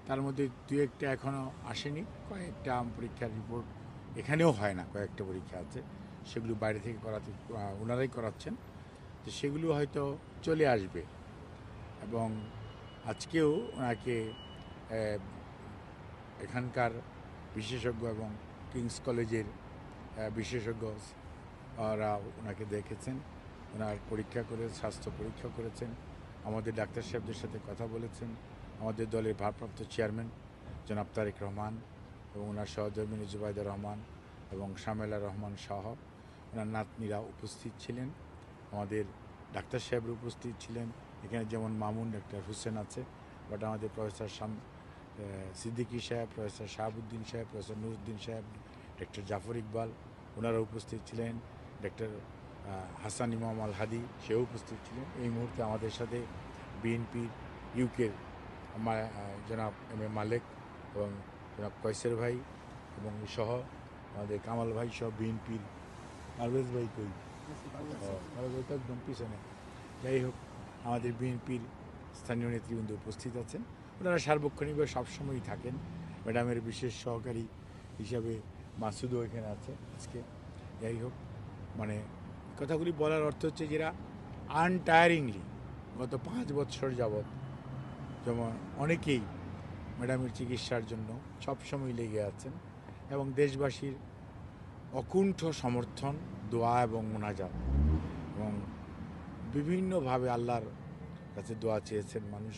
তার মধ্যে দু একটা এখনও আসেনি, কয়েকটা পরীক্ষার রিপোর্ট এখানেও হয় না, কয়েকটা পরীক্ষা আছে সেগুলো বাইরে থেকে করাতে ওনারাই করাচ্ছেন, তো সেগুলো হয়তো চলে আসবে। এবং আজকেও ওনাকে এখানকার বিশেষজ্ঞ এবং কিংস কলেজের বিশেষজ্ঞ ওরা ওনাকে দেখেছেন, ওনার পরীক্ষা করে স্বাস্থ্য পরীক্ষা করেছেন, আমাদের ডাক্তার সাহেবদের সাথে কথা বলেছেন, আমাদের দলের ভারপ্রাপ্ত চেয়ারম্যান জনাব তারেক রহমান এবং ওনার সহধর্মিনী জুবাইদা রহমান এবং শামেলা রহমান সহ ওনার নাতনিরা উপস্থিত ছিলেন, আমাদের ডাক্তার সাহেবরা উপস্থিত ছিলেন। এখানে যেমন মামুন ডাক্তার হুসেন আছে, বাট আমাদের প্রফেসর সিদ্দিকী সাহেব, প্রফেসর শাহাবুদ্দিন সাহেব, প্রফেসর নুরুদ্দিন সাহেব, ডক্টর জাফর ইকবাল ওনারা উপস্থিত ছিলেন, ডক্টর হাসান ইমাম আল হাদি সেও উপস্থিত ছিলেন। এই মুহূর্তে আমাদের সাথে বিএনপির ইউকের জনাব এম এ মালেক এবং জনাব কয়সের ভাই এবং সহ আমাদের কামাল ভাই সহ বিএনপির পারভেজ ভাই কই পারভেজ তো একদম পিছনে, যাই হোক আমাদের বিএনপির স্থানীয় নেতৃবৃন্দ উপস্থিত আছেন। ওনারা সার্বক্ষণিকভাবে সবসময়ই থাকেন। ম্যাডামের বিশেষ সহকারী হিসাবে মাসুদও এখানে আছে আজকে। যাই হোক, মানে কথাগুলি বলার অর্থ হচ্ছে যারা আনটায়ারিংলি গত 5 বছর যাবৎ যেমন অনেকেই ম্যাডামের চিকিৎসার জন্য সবসময় লেগে আছেন এবং দেশবাসীর অকুণ্ঠ সমর্থন, দোয়া এবং মোনাজাত এবং বিভিন্নভাবে আল্লাহর কাছে দোয়া চেয়েছেন মানুষ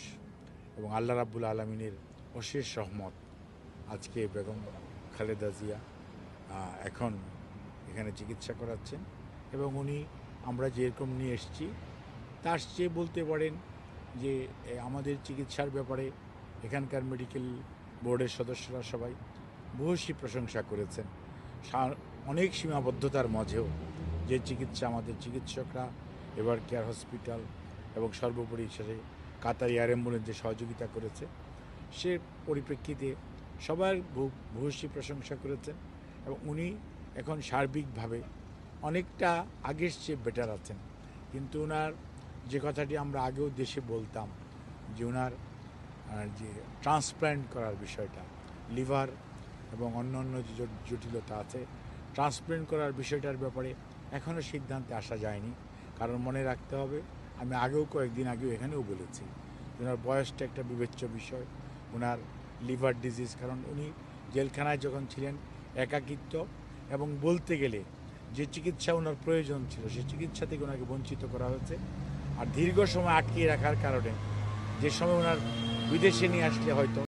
এবং আল্লাহ রাব্বুল আলমিনের অশেষ রহমত। আজকে বেগম খালেদা জিয়া এখন এখানে চিকিৎসা করাচ্ছেন এবং উনি আমরা যেরকম নিয়ে এসেছি তার চেয়ে বলতে পারেন যে আমাদের চিকিৎসার ব্যাপারে এখানকার মেডিকেল বোর্ডের সদস্যরা সবাই ভূয়সী প্রশংসা করেছেন। অনেক সীমাবদ্ধতার মাঝেও যে চিকিৎসা আমাদের চিকিৎসকরা এভার কেয়ার হসপিটাল এবং সর্বোপরি সেটা কাতার এয়ার অ্যাম্বুলেন্স যে সহযোগিতা করেছে সে পরিপ্রেক্ষিতে সবার ভূয়সী প্রশংসা করেছেন এবং উনি এখন সার্বিকভাবে অনেকটা আগের চেয়ে বেটার আছেন। কিন্তু ওনার যে কথাটি আমরা আগেও দেশে বলতাম যে ওনার যে ট্রান্সপ্ল্যান্ট করার বিষয়টা, লিভার এবং অন্য যে জটিলতা আছে, ট্রান্সপ্ল্যান্ট করার বিষয়টার ব্যাপারে এখনও সিদ্ধান্তে আসা যায়নি। কারণ মনে রাখতে হবে, আমি আগেও কয়েকদিন আগেও এখানেও বলেছি ওনার বয়সটা একটা বিবেচ্য বিষয়, ওনার লিভার ডিজিজ, কারণ উনি জেলখানায় যখন ছিলেন একাকিত্ব এবং বলতে গেলে যে চিকিৎসা ওনার প্রয়োজন ছিল সেই চিকিৎসা থেকে ওনাকে বঞ্চিত করা হয়েছে। আর দীর্ঘ সময় আটকিয়ে রাখার কারণে যে সময় ওনার বিদেশে নিয়ে আসলে হয়তো